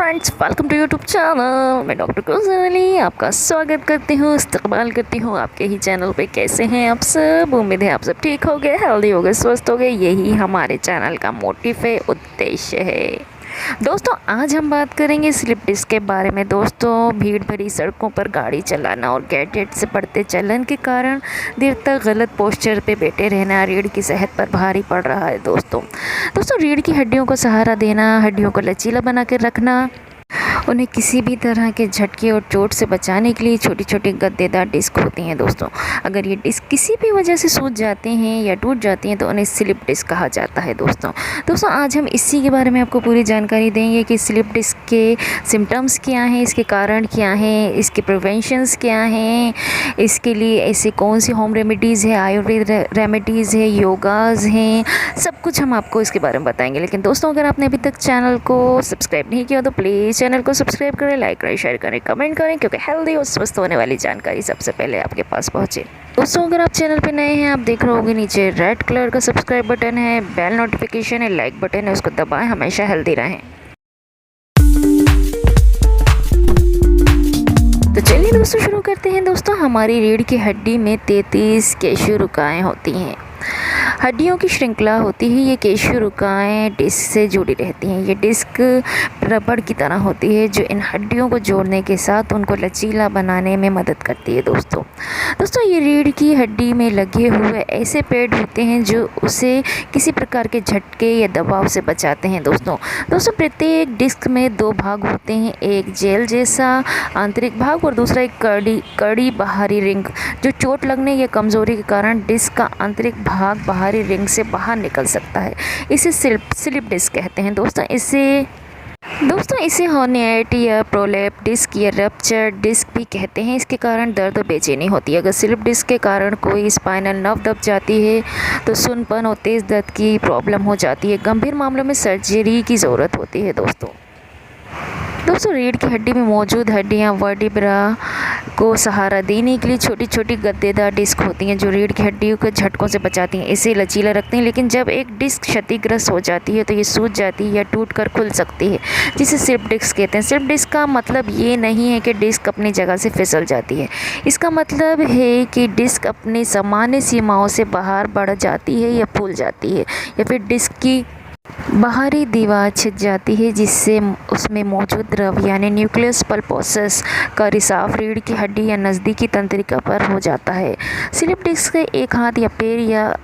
Friends, welcome to YouTube channel. मैं doctor Kausar Ali आपका स्वागत करती हूँ, इस्तकबाल करती हूँ आपके ही चैनल पे। कैसे हैं आप सब? उम्मीद है आप सब ठीक हो गए, हेल्दी हो गए, स्वस्थ हो गए। यही हमारे चैनल का मोटिव है, उद्देश्य है। दोस्तों, आज हम बात करेंगे स्लिप डिस्क के बारे में। दोस्तों, भीड़ भरी सड़कों पर गाड़ी चलाना और गैजेट से बढ़ते चलन के कारण देर तक गलत पोस्चर पे बैठे रहना रीढ़ की सेहत पर भारी पड़ रहा है। दोस्तों रीढ़ की हड्डियों को सहारा देना, हड्डियों को लचीला बना कर रखना, उन्हें किसी भी तरह के झटके और चोट से बचाने के लिए छोटी छोटी गद्देदार डिस्क होती हैं। दोस्तों, अगर ये डिस्क किसी भी वजह से सूज जाते हैं या टूट जाती हैं तो उन्हें स्लिप डिस्क कहा जाता है। दोस्तों आज हम इसी के बारे में आपको पूरी जानकारी देंगे कि स्लिप डिस्क के सिम्टम्स क्या हैं, इसके कारण क्या हैं, इसके प्रिवेंशंस क्या हैं, इसके लिए ऐसे कौन सी होम रेमेडीज़ है, आयुर्वेद रेमेडीज़ है, योगाज़ हैं, सब कुछ हम आपको इसके बारे में बताएंगे। लेकिन दोस्तों, अगर आपने अभी तक चैनल को सब्सक्राइब नहीं किया तो प्लीज़ चैनल को सब्सक्राइब करें, लाइक करें, शेयर करें, कमेंट करें, क्योंकि हेल्दी और स्वस्थ होने वाली जानकारी सबसे पहले आपके पास पहुंचे। दोस्तों, अगर आप चैनल पे नए हैं, आप देख रहे होंगे नीचे रेड कलर का सब्सक्राइब बटन है, बेल नोटिफिकेशन है, लाइक बटन है, उसको दबाएं। हमेशा हेल्दी रहें। तो चलिए दोस्तों, शुरू करते हैं। दोस्तों, हमारी रीढ़ की हड्डी में 33 केशुरुकाएँ होती हैं। हड्डियों की श्रृंखला होती है। ये केशुरुकाएँ डिस्क से जुड़ी रहती हैं। ये डिस्क रबड़ की तरह होती है जो इन हड्डियों को जोड़ने के साथ उनको लचीला बनाने में मदद करती है। दोस्तों ये रीढ़ की हड्डी में लगे हुए ऐसे पैड होते हैं जो उसे किसी प्रकार के झटके या दबाव से बचाते हैं। दोस्तों प्रत्येक डिस्क में 2 भाग होते हैं, एक जेल जैसा आंतरिक भाग और दूसरा एक कड़ी बाहरी रिंग, जो चोट लगने या कमज़ोरी के कारण डिस्क का आंतरिक भाग बाहरी रिंग से बाहर निकल सकता है। इसे स्लिप डिस्क कहते हैं। दोस्तों इसे हर्निएट या प्रोलैप डिस्क या रप्चर डिस्क भी कहते हैं। इसके कारण दर्द और बेचैनी होती है। अगर स्लिप डिस्क के कारण कोई स्पाइनल नर्व दब जाती है तो सुनपन और तेज़ दर्द की प्रॉब्लम हो जाती है। गंभीर मामलों में सर्जरी की ज़रूरत होती है। दोस्तों रीढ़ की हड्डी में मौजूद हड्डियां वर्टिब्रा को सहारा देने के लिए छोटी छोटी गद्देदार डिस्क होती हैं जो रीढ़ की हड्डियों के झटकों से बचाती हैं, इसे लचीला रखते हैं। लेकिन जब एक डिस्क क्षतिग्रस्त हो जाती है तो ये सूज जाती है या टूट कर खुल सकती है, जिसे स्लिप डिस्क कहते हैं। स्लिप डिस्क का मतलब ये नहीं है कि डिस्क अपनी जगह से फिसल जाती है। इसका मतलब है कि डिस्क अपनी सामान्य सीमाओं से बाहर बढ़ जाती है या फूल जाती है, या फिर डिस्क की बाहरी दीवार छिद जाती है जिससे उसमें मौजूद द्रव यानी न्यूक्लियस पल्पोसस का रिसाव रीढ़ की हड्डी या नज़दीकी तंत्रिका पर हो जाता है। स्लिप डिस्क से एक हाथ या पैर या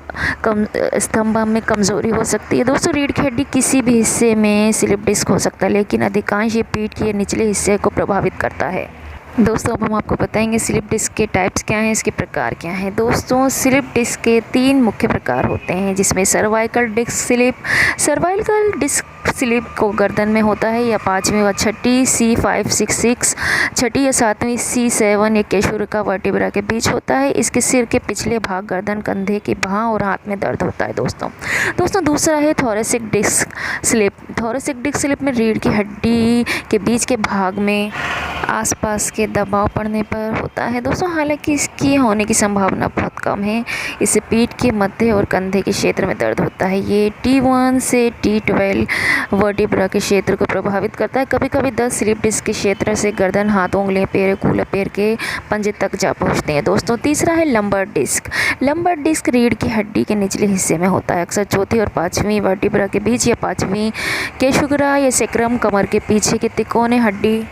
स्तंभ में कमज़ोरी हो सकती है। दोस्तों रीढ़ की हड्डी किसी भी हिस्से में स्लिप डिस्क हो सकता है, लेकिन अधिकांश ये पीठ के निचले हिस्से को प्रभावित करता है। दोस्तों अब हम आपको बताएंगे स्लिप डिस्क के टाइप्स क्या हैं, इसके प्रकार क्या हैं। दोस्तों स्लिप डिस्क के 3 मुख्य प्रकार होते हैं, जिसमें सर्वाइकल डिस्क स्लिप को गर्दन में होता है, या 5वीं व 6ठी C566, 6ठी या 7वीं C7 एक केशुरुका वर्टिब्रा के बीच होता है। इसके सिर के पिछले भाग, गर्दन, कंधे की बाह और हाथ में दर्द होता है। दोस्तों दूसरा है थोरेसिक डिस्क स्लिप में रीढ़ की हड्डी के बीच के भाग में आसपास के दबाव पड़ने पर होता है। दोस्तों हालांकि इसकी होने की संभावना बहुत कम है। इससे पीठ के मध्य और कंधे के क्षेत्र में दर्द होता है। ये T1 से T12 वर्टिब्रा के क्षेत्र को प्रभावित करता है। कभी कभी 10 स्लिप डिस्क के क्षेत्र से गर्दन, हाथ, उंगलियां, पैर, कूल्हा पैर के पंजे तक जा पहुंचते हैं। दोस्तों तीसरा है लंबर डिस्क रीढ़ की हड्डी के निचले हिस्से में होता है, अक्सर 4थी और 5वीं वर्टिब्रा के बीच या 5वीं केशुगरा या सेक्रम कमर के पीछे के तिकोने हड्डी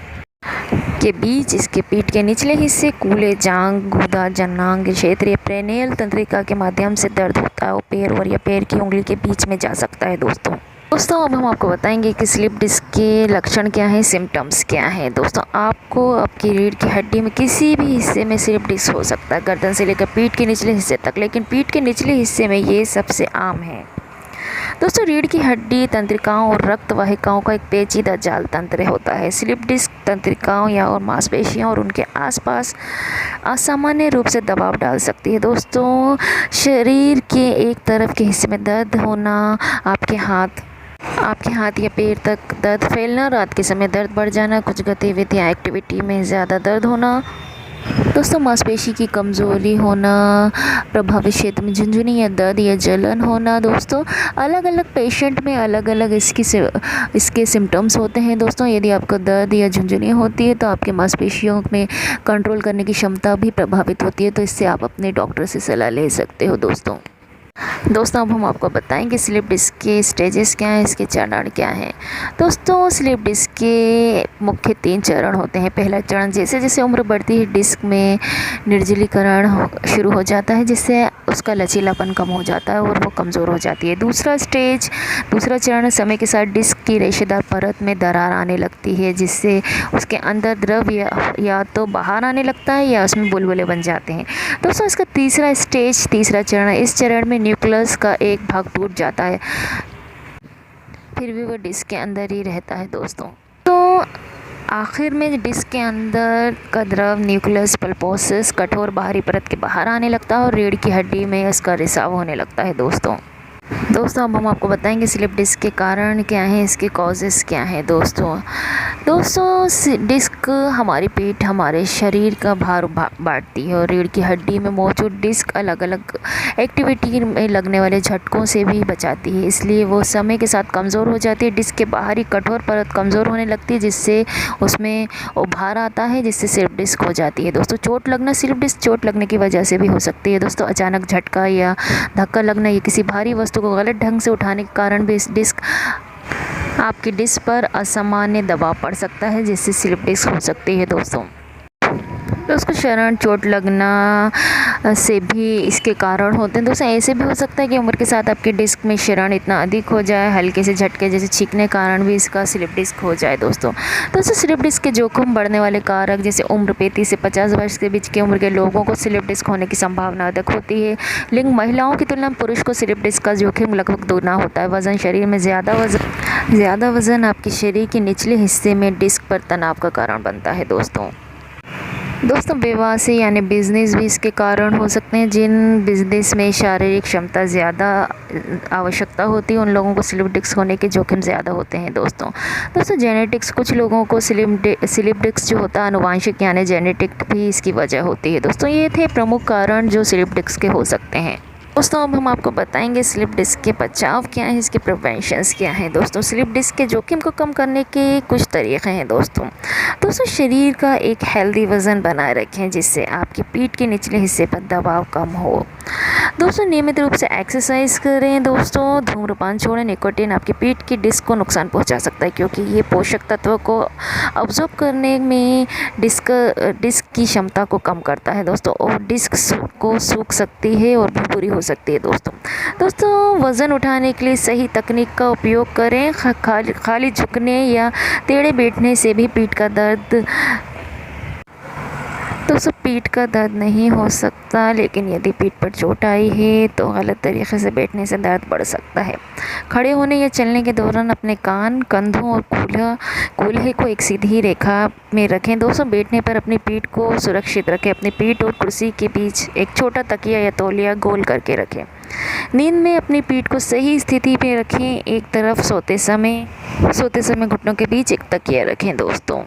के बीच। इसके पीठ के निचले हिस्से, कूल्हे, जांघ, गूदा, जनांग क्षेत्र या प्रेनियल तंत्रिका के माध्यम से दर्द होता है और पैर और या पैर की उंगली के बीच में जा सकता है। दोस्तों अब हम आपको बताएंगे कि स्लिप डिस्क के लक्षण क्या हैं, सिम्टम्स क्या हैं। दोस्तों आपको आपकी रीढ़ की हड्डी में किसी भी हिस्से में स्लिप डिस्क हो सकता है, गर्दन से लेकर पीठ के निचले हिस्से तक, लेकिन पीठ के निचले हिस्से में ये सबसे आम है। दोस्तों रीढ़ की हड्डी तंत्रिकाओं और रक्त वाहिकाओं का एक पेचीदा जाल तंत्र होता है। स्लिप डिस्क तंत्रिकाओं या और मांसपेशियों और उनके आसपास असामान्य रूप से दबाव डाल सकती है। दोस्तों शरीर के एक तरफ के हिस्से में दर्द होना, आपके हाथ या पैर तक दर्द फैलना, रात के समय दर्द बढ़ जाना, कुछ गतिविधियाँ एक्टिविटी में ज़्यादा दर्द होना, दोस्तों मांसपेशी की कमज़ोरी होना, प्रभावित क्षेत्र में झुनझुनी या दर्द या जलन होना, दोस्तों अलग अलग पेशेंट में अलग अलग इसके सिम्टम्स होते हैं। दोस्तों यदि आपको दर्द या झुनझुनी होती है तो आपके मांसपेशियों में कंट्रोल करने की क्षमता भी प्रभावित होती है, तो इससे आप अपने डॉक्टर से सलाह ले सकते हो। दोस्तों अब हम आपको बताएंगे स्लिप डिस्क के स्टेजेस क्या हैं, इसके चरण क्या हैं। दोस्तों स्लिप डिस्क के मुख्य 3 चरण होते हैं। पहला चरण, जैसे जैसे उम्र बढ़ती है डिस्क में निर्जलीकरण शुरू हो जाता है, जिससे उसका लचीलापन कम हो जाता है और वो कमज़ोर हो जाती है। दूसरा चरण, समय के साथ डिस्क की रेशेदार परत में दरार आने लगती है, जिससे उसके अंदर द्रव या तो बाहर आने लगता है या उसमें बुलबुले बन जाते हैं। दोस्तों इसका तीसरा चरण है। इस चरण में न्यूक्लियस का एक भाग टूट जाता है, फिर भी वो डिस्क के अंदर ही रहता है। दोस्तों तो आखिर में डिस्क के अंदर का द्रव न्यूक्लियस पल्पोसस कठोर बाहरी परत के बाहर आने लगता है और रीढ़ की हड्डी में इसका रिसाव होने लगता है। दोस्तों अब हम आपको बताएंगे स्लिप डिस्क के कारण क्या हैं, इसके कॉजेज़ क्या हैं। दोस्तों डिस्क हमारी पीठ, हमारे शरीर का भार बांटती है और रीढ़ की हड्डी में मौजूद डिस्क अलग अलग एक्टिविटी में लगने वाले झटकों से भी बचाती है, इसलिए वो समय के साथ कमज़ोर हो जाती है। डिस्क के बाहरी कठोर परत कमज़ोर होने लगती है, जिससे उसमें उभार आता है, जिससे स्लिप डिस्क हो जाती है। दोस्तों स्लिप डिस्क चोट लगने की वजह से भी हो सकती है। दोस्तों अचानक झटका या धक्का लगना या किसी भारी वस्तु को गलत ढंग से उठाने के कारण भी आपकी डिस्क पर असामान्य दबाव पड़ सकता है, जिससे स्लिप डिस्क हो सकती है। दोस्तों उसको क्षरण चोट लगना से भी इसके कारण होते हैं। दोस्तों ऐसे भी हो सकता है कि उम्र के साथ आपके डिस्क में क्षरण इतना अधिक हो जाए, हल्के से झटके जैसे छींकने कारण भी इसका स्लिप डिस्क हो जाए। दोस्तों स्लिप डिस्क के जोखिम बढ़ने वाले कारक, जैसे उम्र 35 से 50 वर्ष के बीच की उम्र के लोगों को स्लिप डिस्क होने की संभावना अधिक होती है। लिंग, महिलाओं की तुलना में पुरुष को स्लिप डिस्क का जोखिम लगभग दोगुना होता है। वजन, शरीर में ज़्यादा वजन आपके शरीर के निचले हिस्से में डिस्क पर तनाव का कारण बनता है। दोस्तों विवाह से यानी बिजनेस भी इसके कारण हो सकते हैं। जिन बिजनेस में शारीरिक क्षमता ज़्यादा आवश्यकता होती है उन लोगों को स्लिप डिस्क होने के जोखिम ज़्यादा होते हैं। दोस्तों जेनेटिक्स, कुछ लोगों को स्लिप डिस्क जो होता है आनुवांशिक यानी जेनेटिक भी इसकी वजह होती है। दोस्तों ये थे प्रमुख कारण जो स्लिप डिस्क के हो सकते हैं। दोस्तों अब हम आपको बताएंगे स्लिप डिस्क के बचाव क्या हैं, इसके प्रिवेंशंस क्या हैं। दोस्तों स्लिप डिस्क के जोखिम को कम करने के कुछ तरीक़े हैं। दोस्तों शरीर का एक हेल्दी वज़न बनाए रखें, जिससे आपकी पीठ के निचले हिस्से पर दबाव कम हो। दोस्तों नियमित रूप से एक्सरसाइज करें। दोस्तों धूम्रपान छोड़ें। निकोटीन आपकी पीठ की डिस्क को नुकसान पहुंचा सकता है, क्योंकि ये पोषक तत्वों को अब्जॉर्ब करने में डिस्क की क्षमता को कम करता है। दोस्तों और डिस्क को सूख सकती है और भुरभुरी हो सकती है। दोस्तों वज़न उठाने के लिए सही तकनीक का उपयोग करें। खाली झुकने या टेढ़े बैठने से भी पीठ का दर्द नहीं हो सकता, लेकिन यदि पीठ पर चोट आई है तो गलत तरीके से बैठने से दर्द बढ़ सकता है। खड़े होने या चलने के दौरान अपने कान, कंधों और कूल्हे को एक सीधी रेखा में रखें। दोस्तों बैठने पर अपनी पीठ को सुरक्षित रखें। अपनी पीठ और कुर्सी के बीच एक छोटा तकिया या तौलिया गोल करके रखें। नींद में अपनी पीठ को सही स्थिति में रखें। एक तरफ सोते समय घुटनों के बीच एक तकिया रखें। दोस्तों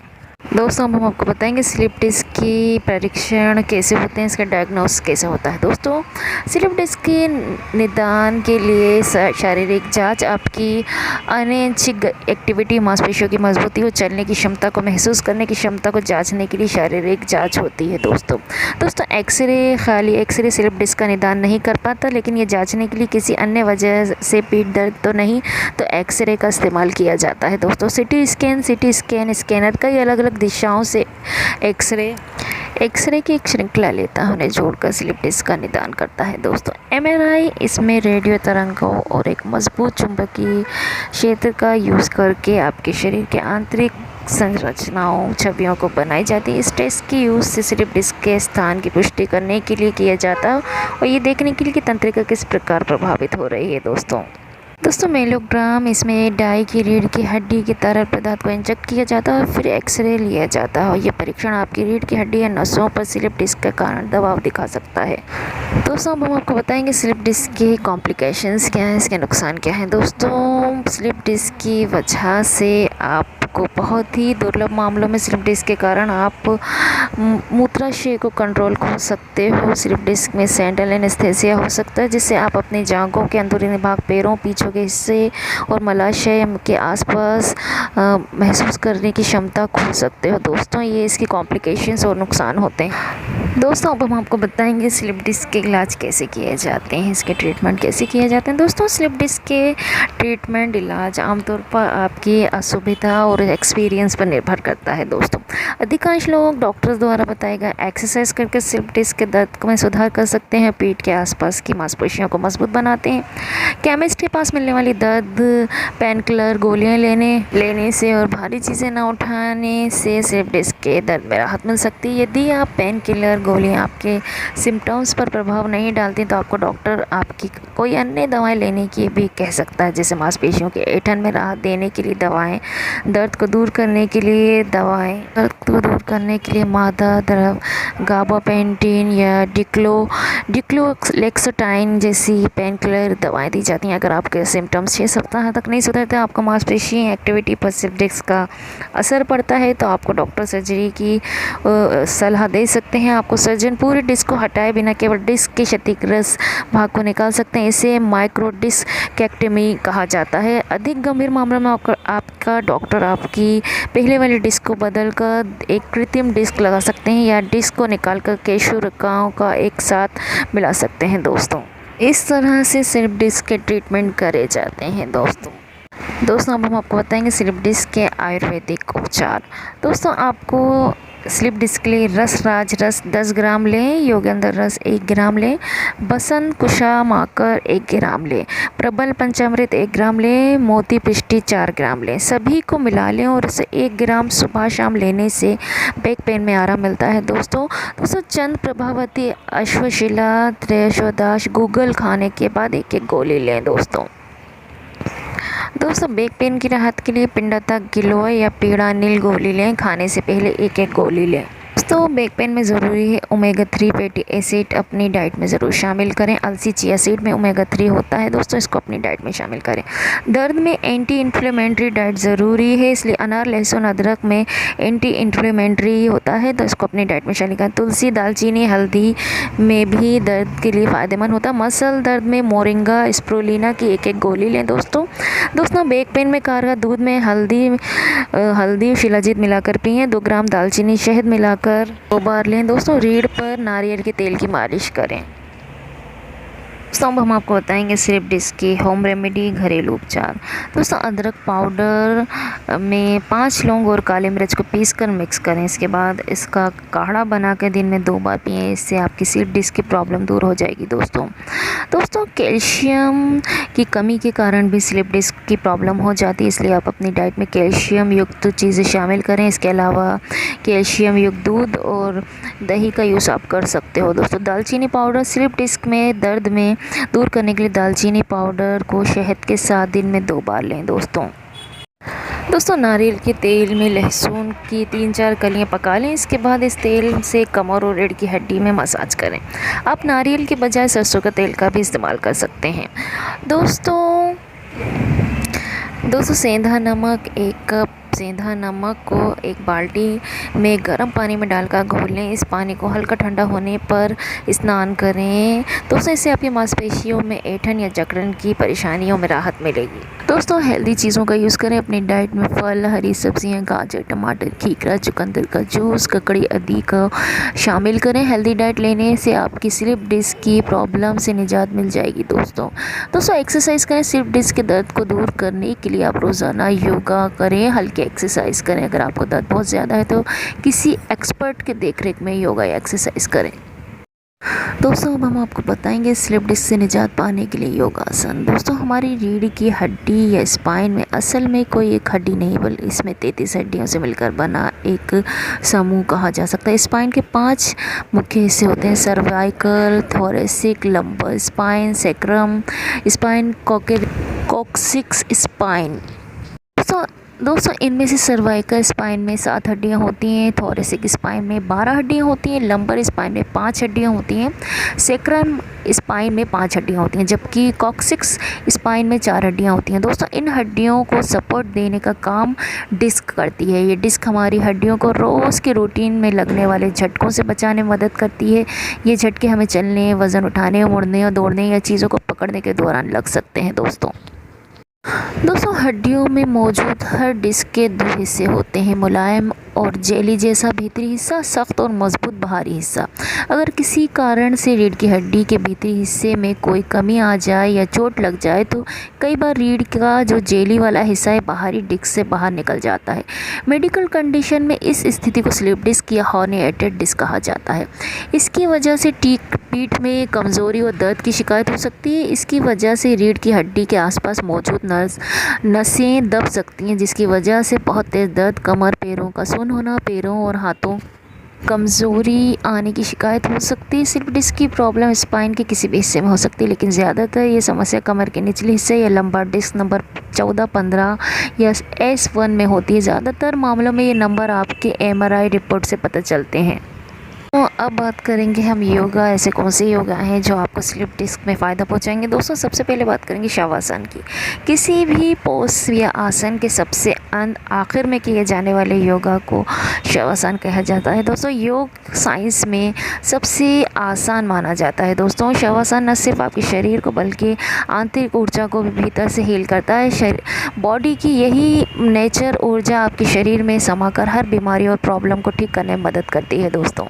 अब हम आपको बताएंगे स्लिप डिस्क की परीक्षण कैसे होते हैं, इसका डायग्नोस कैसे होता है। दोस्तों स्लिप डिस्क के निदान के लिए शारीरिक जांच, आपकी अनैच्छिक एक्टिविटी, मांसपेशियों की मजबूती और चलने की क्षमता को महसूस करने की क्षमता को जांचने के लिए शारीरिक जांच होती है। दोस्तों खाली एक्सरे स्लिप डिस्क का निदान नहीं कर पाता, लेकिन ये जांचने के लिए किसी अन्य वजह से पीठ दर्द तो नहीं तो एक्सरे का इस्तेमाल किया जाता है। दोस्तों सिटी स्कैन स्कैनर कई अलग अलग दिशाओं से एक्सरे की एक श्रृंखला लेता है, उन्हें जोड़कर स्लिप डिस्क का निदान करता है। दोस्तों एमआरआई, इसमें रेडियो तरंगों और एक मजबूत चुंबकीय क्षेत्र का यूज़ करके आपके शरीर के आंतरिक संरचनाओं, छवियों को बनाई जाती है। इस टेस्ट की यूज़ से स्लिप डिस्क के स्थान की पुष्टि करने के लिए किया जाता है और ये देखने के लिए कि तंत्रिका किस प्रकार प्रभावित हो रही है। दोस्तों मेलोग्राम, इसमें डाई की रीढ़ की हड्डी के तरल पदार्थ को इंजेक्ट किया जाता है और फिर एक्सरे लिया जाता है और ये परीक्षण आपकी रीढ़ की हड्डी या नसों पर स्लिप डिस्क के कारण दबाव दिखा सकता है। दोस्तों अब हम आपको बताएंगे स्लिप डिस्क के कॉम्प्लिकेशंस क्या हैं, इसके नुकसान क्या हैं। दोस्तों स्लिप डिस्क की वजह से आपको आपको बहुत ही दुर्लभ मामलों में स्लिप डिस्क के कारण आप मूत्राशय को कंट्रोल खो सकते हो। स्लिप डिस्क में सेंट्रल एनेस्थेसिया हो सकता है, जिससे आप अपनी जांघों के अंदरूनी भाग, पैरों, पीछे के हिस्से और मलाशय के आसपास महसूस करने की क्षमता खो सकते हो। दोस्तों, ये इसकी कॉम्प्लिकेशंस और नुकसान होते हैं। दोस्तों, अब हम आपको बताएंगे स्लिप डिस्क के इलाज कैसे किए जाते हैं, इसके ट्रीटमेंट कैसे किए जाते हैं। दोस्तों, स्लिप डिस्क के ट्रीटमेंट इलाज आमतौर पर आपकी असुविधा और एक्सपीरियंस पर निर्भर करता है। दोस्तों, अधिकांश लोग डॉक्टर्स द्वारा बताए गए एक्सरसाइज करके स्लिप डिस्क के दर्द में सुधार कर सकते हैं, पीठ के आसपास की मांसपेशियों को मजबूत बनाते हैं। केमिस्ट के पास मिलने वाली दर्द पेन किलर गोलियाँ लेने से और भारी चीज़ें ना उठाने से स्लिप डिस्क के दर्द में राहत मिल सकती है। यदि आप पेन किलर गोलियाँ आपके सिम्टम्स पर प्रभाव नहीं डालती, तो आपको डॉक्टर आपकी कोई अन्य दवाएं लेने की भी कह सकता है, जैसे मांसपेशियों के ऐंठन में राहत देने के लिए दवाएं, दर्द को दूर करने के लिए दवाएं, दर्द को दूर करने के लिए मादा द्रव गाबापेंटिन या डिक्लोलेक्सोटाइन जैसी पेन किलर दवाएं दी जाती हैं। अगर आपके सिम्टम्स 6 सप्ताह तक नहीं सुधरते, आपको मांसपेशी एक्टिविटी पर स्लिप डिस्क का असर पड़ता है, तो आपको डॉक्टर सर्जरी की सलाह दे सकते हैं। आपको सर्जन पूरे डिस्क को हटाए बिना केवल डिस्क के क्षतिग्रस्त भाग को निकाल सकते हैं। इसे माइक्रो डिस्केक्टमी कहा जाता है। अधिक गंभीर मामलों में आपका डॉक्टर आपकी पहले वाली डिस्क को बदलकर एक कृत्रिम डिस्क लगा सकते हैं या डिस्क को निकालकर केशिकाओं का एक साथ मिला सकते हैं। दोस्तों, इस तरह से स्लिप डिस्क के ट्रीटमेंट करे जाते हैं। दोस्तों, अब हम आपको बताएंगे स्लिप डिस्क के आयुर्वेदिक उपचार। दोस्तों, आपको स्लिप डिस्क के लिए रसराज रस 10 ग्राम लें, योगेंद्र रस 1 ग्राम लें, बसंत कुशा माकर 1 ग्राम लें, प्रबल पंचामृत 1 ग्राम लें, मोती पिष्टी 4 ग्राम लें। सभी को मिला लें और इसे 1 ग्राम सुबह शाम लेने से बैक पेन में आराम मिलता है। दोस्तों, चंद प्रभावती अश्वशिला त्रयोदश गूगल खाने के बाद 1-1 गोली लें। दोस्तों, बैक पेन की राहत के लिए पिंडता गिलोय या पीड़ा नील गोली लें। खाने से पहले 1-1 गोली लें। दोस्तों, बैक पेन में ज़रूरी है ओमेगा 3 फैटी एसिड अपनी डाइट में ज़रूर शामिल करें। अलसी चिया सीड में ओमेगा 3 होता है। दोस्तों, इसको अपनी डाइट में शामिल करें। दर्द में एंटी इन्फ्लेमेटरी डाइट ज़रूरी है, इसलिए अनार लहसुन अदरक में एंटी इन्फ्लेमेटरी होता है, तो इसको अपनी डाइट में शामिल करें। तुलसी दालचीनी हल्दी में भी दर्द के लिए फ़ायदेमंद होता है। मसल दर्द में मोरिंगा स्प्रुलिना की 1-1 गोली लें। दोस्तों, बैक पेन में कारगर दूध में हल्दी शिलाजीत मिलाकर पिएं। 2 ग्राम दालचीनी शहद मिलाकर 2 बार लें। दोस्तों, रीढ़ पर नारियल के तेल की मालिश करें। दोस्तों, अब हम आपको बताएंगे स्लिप डिस्क की होम रेमेडी, घरेलू उपचार। दोस्तों, अदरक पाउडर में 5 लौंग और काली मिर्च को पीसकर मिक्स करें। इसके बाद इसका काढ़ा बना के दिन में 2 बार पिएं। इससे आपकी स्लिप डिस्क की प्रॉब्लम दूर हो जाएगी। दोस्तों, कैल्शियम की कमी के कारण भी स्लिप डिस्क की प्रॉब्लम हो जाती है, इसलिए आप अपनी डाइट में कैल्शियम युक्त चीज़ें शामिल करें। इसके अलावा कैल्शियम युक्त दूध और दही का यूज़ आप कर सकते हो। दोस्तों, दालचीनी पाउडर स्लिप डिस्क में दर्द में दूर करने के लिए दालचीनी पाउडर को शहद के साथ दिन में 2 बार लें। दोस्तों, नारियल के तेल में लहसुन की 3-4 कलियां पका लें। इसके बाद इस तेल से कमर और रीढ़ की हड्डी में मसाज करें। आप नारियल के बजाय सरसों का तेल का भी इस्तेमाल कर सकते हैं। दोस्तों, सेंधा नमक 1 कप सेंधा नमक को एक बाल्टी में गर्म पानी में डालकर घोल लें। इस पानी को हल्का ठंडा होने पर स्नान करें। दोस्तों, इससे आपकी मांसपेशियों में ऐंठन या जकड़न की परेशानियों में राहत मिलेगी। दोस्तों, हेल्दी चीज़ों का यूज़ करें। अपनी डाइट में फल, हरी सब्जियां, गाजर, टमाटर, खीरा, चुकंदर का जूस, ककड़ी आदि का शामिल करें। हेल्दी डाइट लेने से आपकी स्लिप डिस्क की प्रॉब्लम से निजात मिल जाएगी। दोस्तों, एक्सरसाइज करें। स्लिप डिस्क के दर्द को दूर करने के लिए आप रोज़ाना योगा करें, हल्के एक्सरसाइज करें। अगर आपको दर्द बहुत ज़्यादा है तो किसी एक्सपर्ट के देखरेख में योगा या एक्सरसाइज करें। दोस्तों, अब हम आपको बताएंगे स्लिप डिस्क से निजात पाने के लिए योगासन। दोस्तों, हमारी रीढ़ की हड्डी या स्पाइन में असल में कोई एक हड्डी नहीं, बल्कि इसमें 33 हड्डियों से मिलकर बना एक समूह कहा जा सकता है। स्पाइन के 5 मुख्य हिस्से होते हैं: cervical, thoracic, lumbar spine, sacrum spine, coccyx spine. दोस्तों, दोस्तों इनमें से सर्वाइकल स्पाइन में 7 हड्डियाँ होती हैं, थोरेसिक स्पाइन में 12 हड्डियाँ होती हैं, लंबर स्पाइन में 5 हड्डियाँ होती हैं, सेक्रम स्पाइन में 5 हड्डियाँ होती हैं, जबकि कॉक्सिक्स स्पाइन में 4 हड्डियाँ होती हैं। दोस्तों इन हड्डियों को सपोर्ट देने का काम डिस्क करती है। ये डिस्क हमारी हड्डियों को रोज़ के रूटीन में लगने वाले झटकों से बचाने में मदद करती है। ये झटके हमें चलने, वज़न उठाने, मुड़ने और दौड़ने या चीज़ों को पकड़ने के दौरान लग सकते हैं। दोस्तों हड्डियों में मौजूद हर डिस्क के 2 हिस्से होते हैं, मुलायम और जेली जैसा भीतरी हिस्सा, सख्त और मजबूत बाहरी हिस्सा। अगर किसी कारण से रीढ़ की हड्डी के भीतरी हिस्से में कोई कमी आ जाए या चोट लग जाए तो कई बार रीढ़ का जो जेली वाला हिस्सा है बाहरी डिस्क से बाहर निकल जाता है। मेडिकल कंडीशन में इस स्थिति को स्लिप डिस्क या हर्निएटेड डिस्क कहा जाता है। इसकी वजह से पीठ में कमज़ोरी और दर्द की शिकायत हो सकती है। इसकी वजह से रीढ़ की हड्डी के आसपास मौजूद नसें दब सकती हैं, जिसकी वजह से बहुत तेज़ दर्द, कमर, पैरों का सुन्न होना, पैरों और हाथों कमज़ोरी आने की शिकायत हो सकती है। स्लिप डिस्क की प्रॉब्लम स्पाइन के किसी भी हिस्से में हो सकती है, लेकिन ज़्यादातर ये समस्या कमर के निचले हिस्से या लंबर डिस्क नंबर 14, 15 या S1 में होती है। ज़्यादातर मामलों में ये नंबर आपके MRI रिपोर्ट से पता चलते हैं। तो अब बात करेंगे हम योगा, ऐसे कौन से योगा हैं जो आपको स्लिप डिस्क में फ़ायदा पहुंचाएंगे। दोस्तों सबसे पहले बात करेंगे शवासन की। किसी भी पोज या आसन के सबसे आखिर में किए जाने वाले योगा को शवासन कहा जाता है। दोस्तों योग साइंस में सबसे आसान माना जाता है। दोस्तों शवासन न सिर्फ आपके शरीर को बल्कि आंतरिक ऊर्जा को भी भीतर से हील करता है। बॉडी की यही नेचर ऊर्जा आपके शरीर में समाकर हर बीमारी और प्रॉब्लम को ठीक करने में मदद करती है। दोस्तों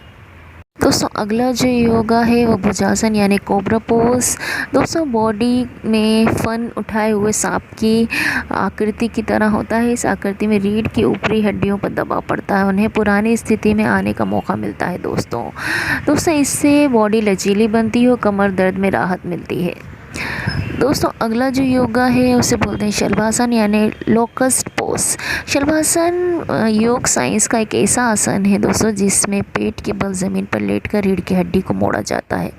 अगला जो योगा है वो भुजासन यानी कोबरा पोज। दोस्तों बॉडी में फन उठाए हुए सांप की आकृति की तरह होता है। इस आकृति में रीढ़ की ऊपरी हड्डियों पर दबाव पड़ता है, उन्हें पुरानी स्थिति में आने का मौका मिलता है। दोस्तों इससे बॉडी लचीली बनती है और कमर दर्द में राहत मिलती है। दोस्तों अगला जो योगा है उसे बोलते हैं शलभासन यानी लोकस्ट पोज। शलभासन योग साइंस का एक ऐसा आसन है दोस्तों जिसमें पेट के बल ज़मीन पर लेटकर रीढ़ की हड्डी को मोड़ा जाता है।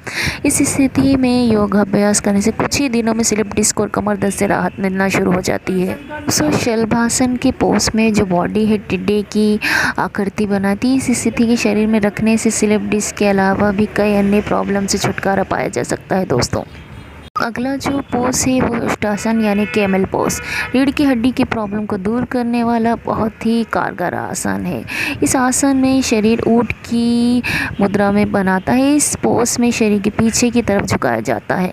इस स्थिति में योगाभ्यास करने से कुछ ही दिनों में स्लिप डिस्क और कमर दर्द से राहत मिलना शुरू हो जाती है। दोस्तों शलभासन के पोज में जो बॉडी है टिड्डे की आकृति बनाती है। इस स्थिति के शरीर में रखने से स्लिप डिस्क के अलावा भी कई अन्य प्रॉब्लम से छुटकारा पाया जा सकता है। दोस्तों अगला जो पोज है वो उष्टासन यानी कैमल पोज। रीढ़ की हड्डी की प्रॉब्लम को दूर करने वाला बहुत ही कारगर आसन है। इस आसन में शरीर ऊँट की मुद्रा में बनाता है। इस पोज में शरीर के पीछे की तरफ झुकाया जाता है,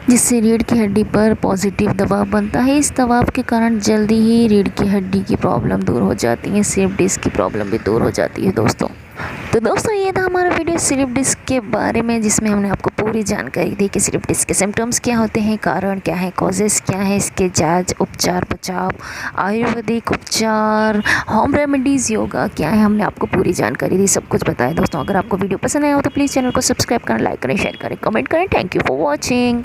जिससे रीढ़ की हड्डी पर पॉजिटिव दबाव बनता है। इस दबाव के कारण जल्दी ही रीढ़ की हड्डी की प्रॉब्लम दूर हो जाती है, स्लिप डिस्क की प्रॉब्लम भी दूर हो जाती है। दोस्तों ये था हमारा वीडियो स्लिप डिस्क के बारे में, जिसमें हमने आपको पूरी जानकारी दी कि स्लिप डिस्क के सिम्टम्स क्या होते हैं, कारण क्या है, कॉजेज़ क्या है, इसके जांच, उपचार, बचाव, आयुर्वेदिक उपचार, होम रेमेडीज़, योगा क्या है, हमने आपको पूरी जानकारी दी, सब कुछ बताया। दोस्तों अगर आपको वीडियो पसंद आया हो तो प्लीज़ चैनल को सब्सक्राइब करें, लाइक करें, शेयर करें, कमेंट करें। Thank you for watching.